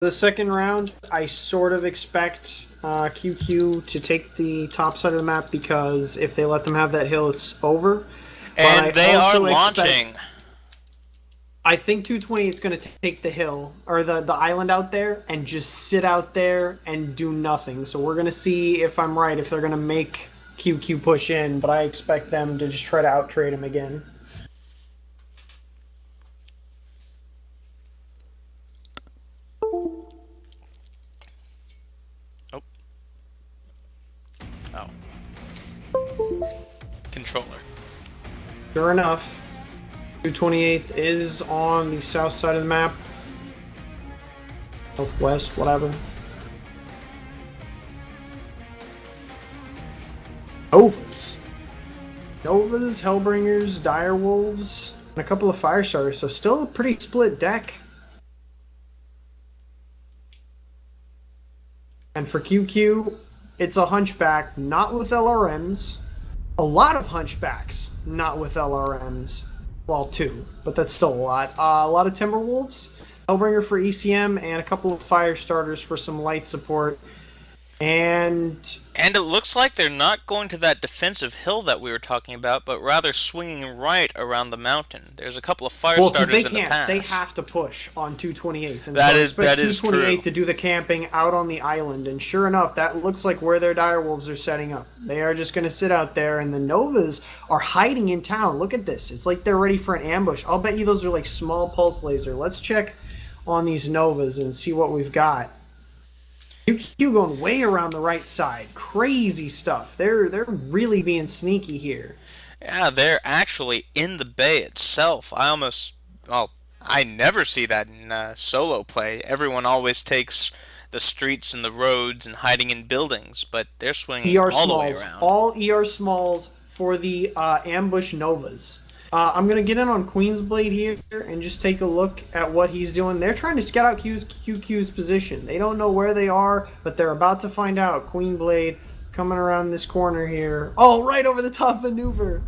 The second round, I sort of expect QQ to take the top side of the map because if they let them have that hill, it's over. But I And they are also expect, launching. I think 228 is going to take the hill or the island out there and just sit out there and do nothing. So we're going to see if I'm right, if they're going to make QQ push in, but I expect them to just try to out trade him again. Oh. Oh. Controller. Sure enough, 228th is on the south side of the map. Southwest, whatever. Novas. Novas, Hellbringers, Direwolves, and a couple of Firestarters. So still a pretty split deck. And for QQ, it's a Hunchback, not with LRMs. A lot of Hunchbacks, not with LRMs. Well, two, but that's still a lot of Timberwolves, Hellbringer for ECM, and a couple of Firestarters for some light support. And it looks like they're not going to that defensive hill that we were talking about, but rather swinging right around the mountain. There's a couple of fire well, because they starters in the can't, pass. they have to push on 228th. And That so I is expect that is 228 true. to do the camping out on the island. And sure enough, that looks like where their Direwolves are setting up. They are just going to sit out there, and the Novas are hiding in town. Look at this. It's like they're ready for an ambush. I'll bet you those are like small pulse laser. Let's check on these Novas and see what we've got. QQ going way around the right side. Crazy stuff. They're really being sneaky here. Yeah, they're actually in the bay itself. I never see that in solo play. Everyone always takes the streets and the roads and hiding in buildings, but they're swinging ER all the way smalls. around. All ER smalls for the ambush Novas. I'm going to get in on Queensblade here and just take a look at what he's doing. They're trying to scout out QQ's position. They don't know where they are, but they're about to find out. Queenblade coming around this corner here. Oh, right over the top maneuver.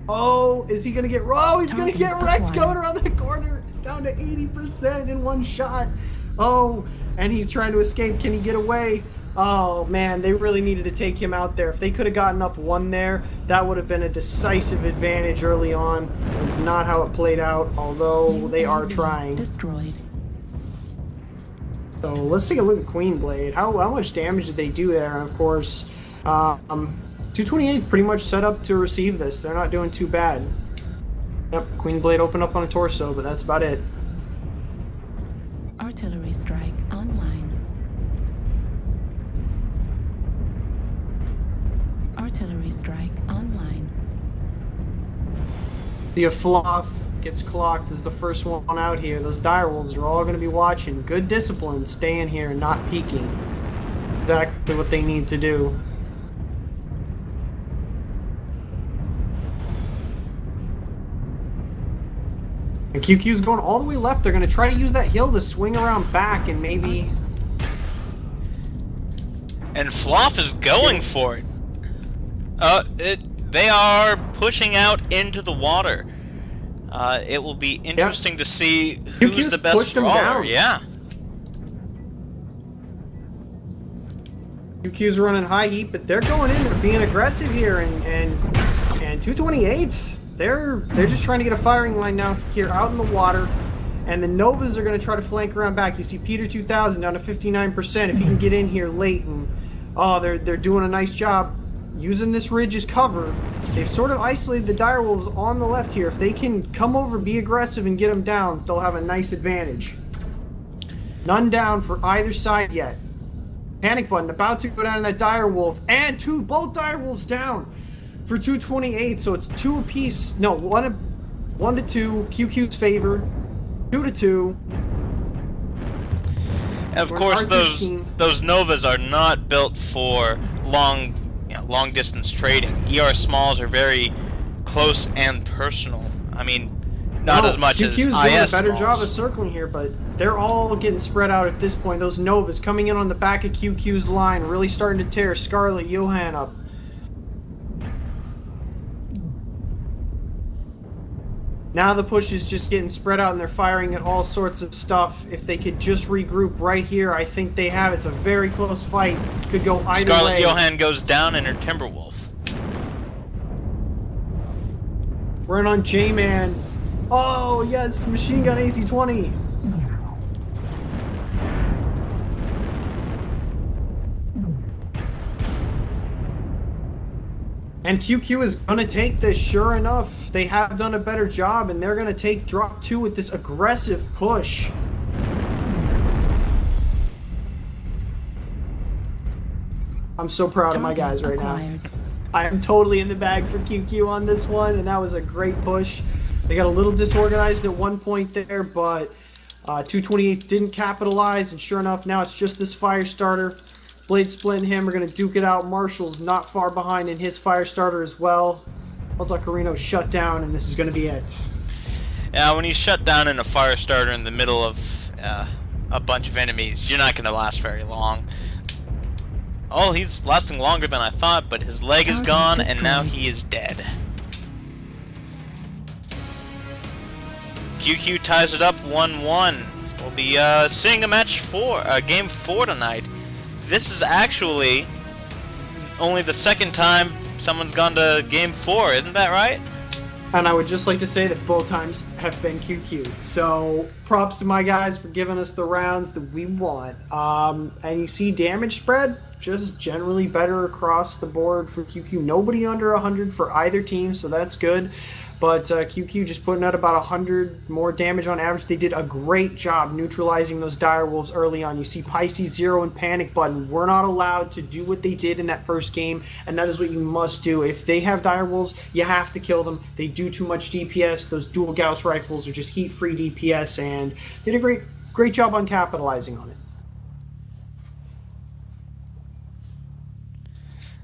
Oh, is he going to get... Oh, he's going to get wrecked going around the corner. Down to 80% in one shot. Oh, and he's trying to escape. Can he get away? Oh, man, they really needed to take him out there. If they could have gotten up one there, that would have been a decisive advantage early on. It's not how it played out, although they are trying. Destroyed. So let's take a look at Queenblade. How much damage did they do there? And of course, 228 pretty much set up to receive this. They're not doing too bad. Yep, Queenblade opened up on a torso, but that's about it. Artillery strike online. Artillery strike online. The Fluff gets clocked as the first one out here. Those Direwolves are all going to be watching. Good discipline, staying here and not peeking. Exactly what they need to do. And QQ's going all the way left. They're going to try to use that hill to swing around back and maybe... And Floff is going for it. They are pushing out into the water. It will be interesting to see who's QQ's the best pushed him brawler. down. Yeah. QQ's running high heat, but they're going in. They're being aggressive here, and 228th. They're just trying to get a firing line now here out in the water, and the Novas are going to try to flank around back. You see Peter 2000 down to 59%. If he can get in here late, and they're doing a nice job using this ridge as cover. They've sort of isolated the Direwolves on the left here. If they can come over, be aggressive, and get them down, they'll have a nice advantage. None down for either side yet. Panic button about to go down to that Direwolf, and both Direwolves down for 228. So it's two apiece. No, one to two. QQ's favor. 2-2. Of course, those Novas are not built for long distance trading. ER smalls are very close and personal. I mean, not as much as IS QQ's doing a better smalls. job of circling here, but they're all getting spread out at this point. Those Novas coming in on the back of QQ's line, really starting to tear Scarlet Johan up. Now the push is just getting spread out and they're firing at all sorts of stuff. If they could just regroup right here, I think they have. It's a very close fight. Could go either Scarlett way. Johansson goes down in her Timberwolf. We're in on J-Man. Oh, yes, machine gun AC-20. And QQ is going to take this, sure enough. They have done a better job, and they're going to take drop 2 with this aggressive push. I'm so proud of my guys right now. I am totally in the bag for QQ on this one, and that was a great push. They got a little disorganized at one point there, but 228 didn't capitalize, and sure enough, now it's just this fire starter. Blade splitting him. We're going to duke it out. Marshall's not far behind in his fire starter as well. Duckarino's shut down, and this is going to be it. Yeah, when you shut down in a fire starter in the middle of a bunch of enemies, you're not going to last very long. Oh, he's lasting longer than I thought, but his leg is gone, and now he is dead. QQ ties it up 1-1. We'll be seeing a game 4 tonight. This is actually only the second time someone's gone to game 4, isn't that right? And I would just like to say that both times have been QQ. So props to my guys for giving us the rounds that we want. And you see damage spread, just generally better across the board for QQ. Nobody under 100 for either team, so that's good. But QQ just putting out about 100 more damage on average. They did a great job neutralizing those direwolves early on. You see Pisces 0 and Panic Button. We're not allowed to do what they did in that first game, and that is what you must do. If they have direwolves, you have to kill them. They do too much DPS. Those dual Gauss rifles are just heat-free DPS, and they did a great job on capitalizing on it.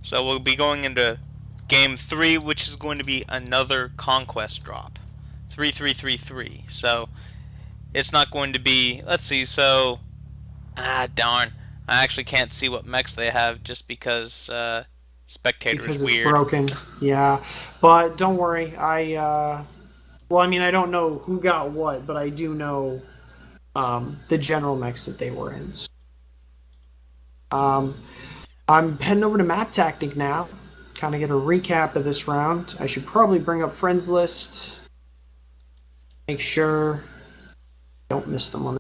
So we'll be going into Game 3, which is going to be another Conquest drop. 3-3-3-3. So, it's not going to be... Let's see, so... darn. I actually can't see what mechs they have just because Spectator is weird. Because it's broken. Yeah. But don't worry. Well, I mean, I don't know who got what, but I do know the general mechs that they were in. I'm heading over to Map Tactic now. Kind of get a recap of this round. I should probably bring up friends list. Make sure I don't miss them on.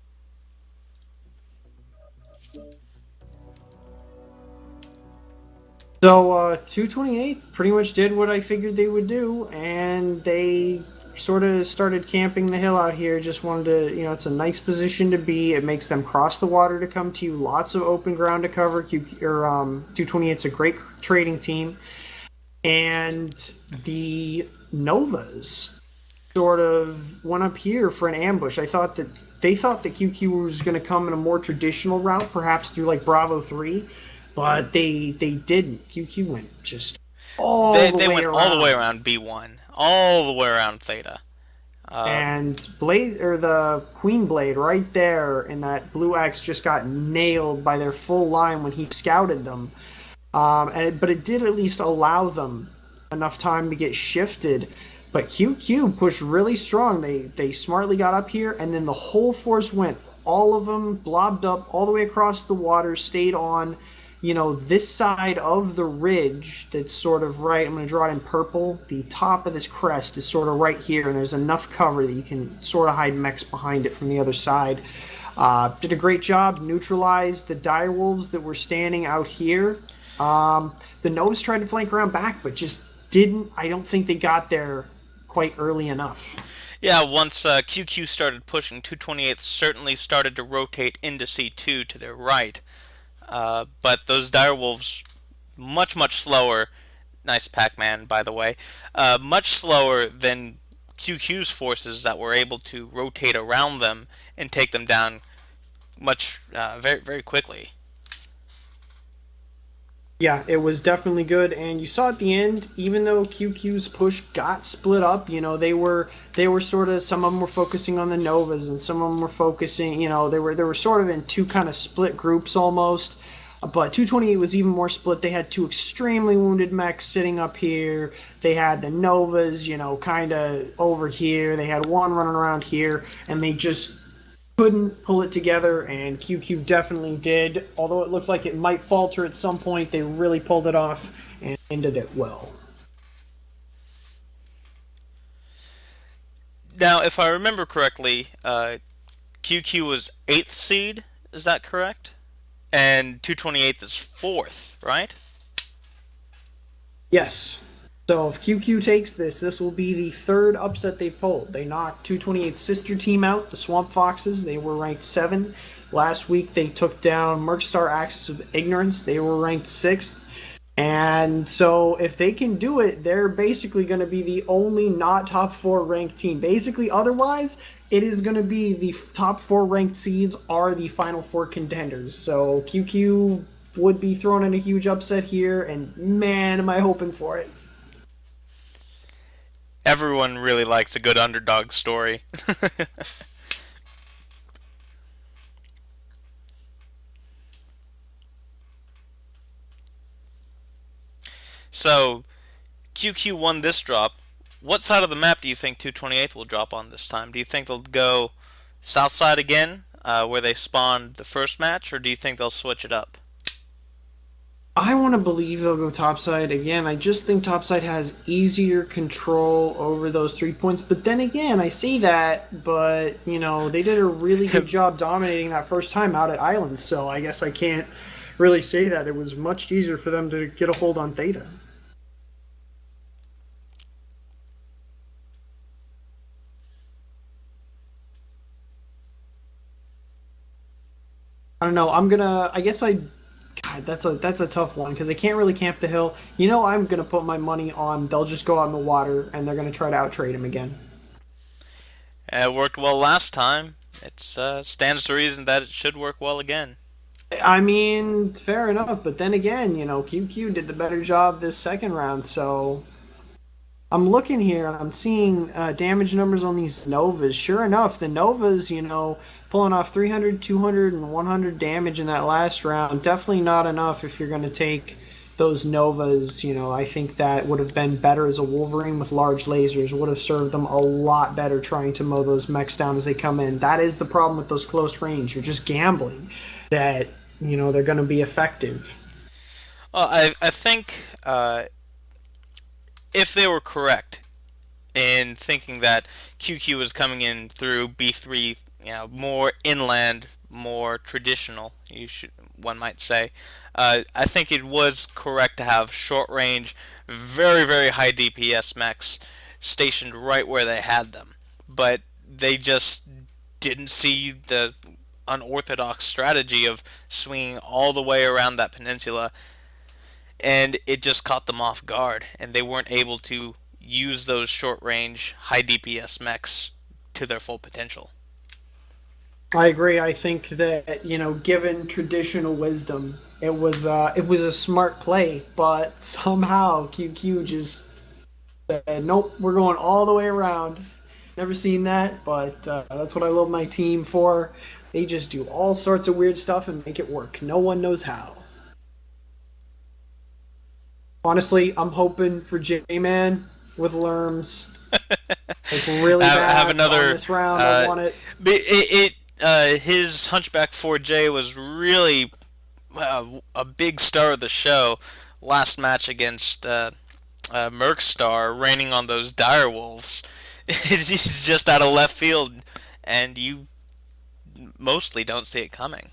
So 228 pretty much did what I figured they would do, and they sort of started camping the hill out here. Just wanted to, it's a nice position to be. It makes them cross the water to come to you. Lots of open ground to cover. 228's a great trading team. And the Novas sort of went up here for an ambush. They thought that QQ was going to come in a more traditional route, perhaps through like Bravo 3, but they didn't. QQ went just all the way around. They went all the way around B1, all the way around Theta. And Blade, or the Queen Blade right there in that blue X, just got nailed by their full line when he scouted them. But it did at least allow them enough time to get shifted. But QQ pushed really strong. They smartly got up here, and then the whole force went. All of them blobbed up all the way across the water, stayed on, this side of the ridge that's sort of right. I'm going to draw it in purple. The top of this crest is sort of right here, and there's enough cover that you can sort of hide mechs behind it from the other side. Did a great job, neutralized the direwolves that were standing out here. The Novas tried to flank around back, but just didn't. I don't think they got there quite early enough. Yeah, once QQ started pushing, 228 certainly started to rotate into C2 to their right. But those direwolves, much slower. Nice Pac-Man, by the way. Much slower than QQ's forces that were able to rotate around them and take them down very, very quickly. Yeah, it was definitely good, and you saw at the end, even though QQ's push got split up, they were sort of, some of them were focusing on the Novas, and some of them were focusing, they were sort of in two kind of split groups almost. But 228 was even more split. They had two extremely wounded mechs sitting up here. They had the Novas, kind of over here. They had one running around here, and they just couldn't pull it together, and QQ definitely did. Although it looked like it might falter at some point, they really pulled it off and ended it well. Now, if I remember correctly, QQ was 8th seed, is that correct? And 228th is 4th, right? Yes. So if QQ takes this, this will be the third upset they've pulled. They knocked 228's sister team out, the Swamp Foxes. They were ranked 7. Last week they took down Mercs Axis of Ignorance. They were ranked 6th. And so if they can do it, they're basically going to be the only not top 4 ranked team. Basically, otherwise, it is going to be the top 4 ranked seeds are the final 4 contenders. So QQ would be thrown in a huge upset here, and man, am I hoping for it. Everyone really likes a good underdog story. So, QQ won this drop. What side of the map do you think 228th will drop on this time? Do you think they'll go south side again, where they spawned the first match, or do you think they'll switch it up? I want to believe they'll go topside again. I just think topside has easier control over those 3 points. But then again, I say that, but, they did a really good job dominating that first time out at Islands. So I guess I can't really say that. It was much easier for them to get a hold on Theta. I don't know. God, that's a tough one because they can't really camp the hill. I'm gonna put my money on they'll just go out in the water and they're gonna try to out-trade him again. It worked well last time. It stands to reason that it should work well again. I mean, fair enough, but then again, QQ did the better job this second round, so I'm looking here and I'm seeing damage numbers on these Novas. Sure enough, the Novas, pulling off 300, 200, and 100 damage in that last round. Definitely not enough if you're going to take those Novas. I think that would have been better as a Wolverine with large lasers. Would have served them a lot better trying to mow those mechs down as they come in. That is the problem with those close range. You're just gambling that, they're going to be effective. Well, I think if they were correct in thinking that QQ was coming in through B3, more inland, more traditional, one might say, I think it was correct to have short range, very, very high DPS mechs stationed right where they had them. But they just didn't see the unorthodox strategy of swinging all the way around that peninsula, and it just caught them off guard, and they weren't able to use those short-range, high DPS mechs to their full potential. I agree. I think that, given traditional wisdom, it was a smart play, but somehow QQ just said, nope, we're going all the way around. Never seen that, but that's what I love my team for. They just do all sorts of weird stuff and make it work. No one knows how. Honestly, I'm hoping for J-Man with Lerms. Really bad have another on this round. I want it. His Hunchback 4J was really a big star of the show last match against Mercstar, raining on those dire wolves. He's just out of left field, and you mostly don't see it coming.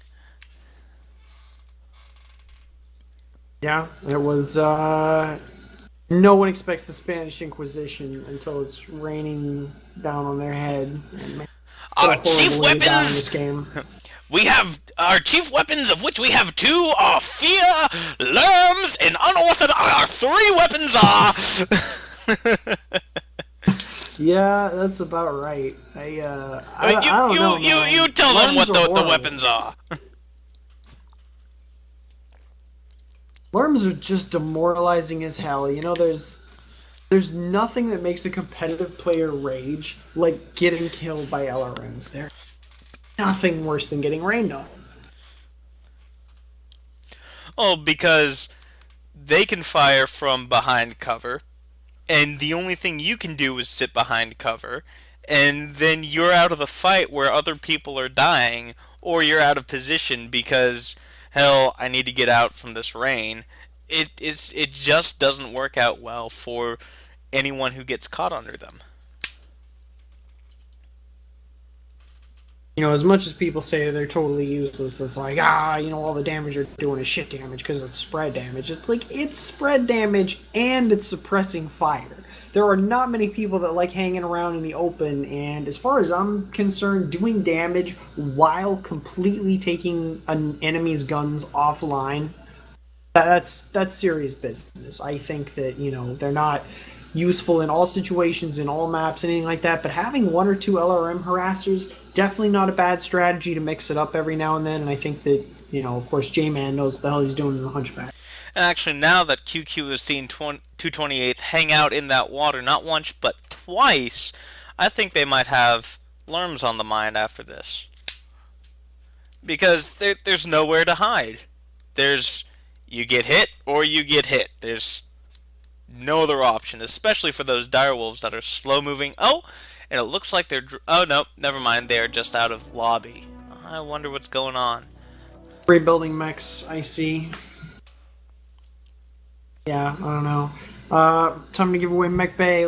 Yeah, it was. No one expects the Spanish Inquisition until it's raining down on their head. Our chief in weapons. this game. We have our chief weapons, of which we have 2, are fear, lerms, and unorthodox. Our 3 weapons are. Yeah, that's about right. I don't know. You tell them what the weapons are. Lerms are just demoralizing as hell. There's nothing that makes a competitive player rage like getting killed by LRMs. There's nothing worse than getting rained on. Oh, because they can fire from behind cover, and the only thing you can do is sit behind cover, and then you're out of the fight where other people are dying, or you're out of position because, hell, I need to get out from this rain. It just doesn't work out well for anyone who gets caught under them. You know, as much as people say they're totally useless, it's like, ah, you know, all the damage you're doing is shit damage because it's spread damage. It's like, it's spread damage and it's suppressing fire. There are not many people that like hanging around in the open, and as far as I'm concerned, doing damage while completely taking an enemy's guns offline, that's serious business. I think that, you know, they're not useful in all situations, in all maps, anything like that. But having one or two LRM harassers, definitely not a bad strategy to mix it up every now and then. And I think that, you know, of course, J-Man knows what the hell he's doing in the Hunchback. And actually, now that QQ has seen 228th hang out in that water not once but twice, I think they might have Lerms on the mind after this. Because there's nowhere to hide. There's you get hit or you get hit. There's no other option, especially for those direwolves that are slow moving. Oh, and it looks like they're. Oh no, never mind. They are just out of lobby. I wonder what's going on. Rebuilding mechs, I see. Yeah, I don't know. Time to give away Mech Bay.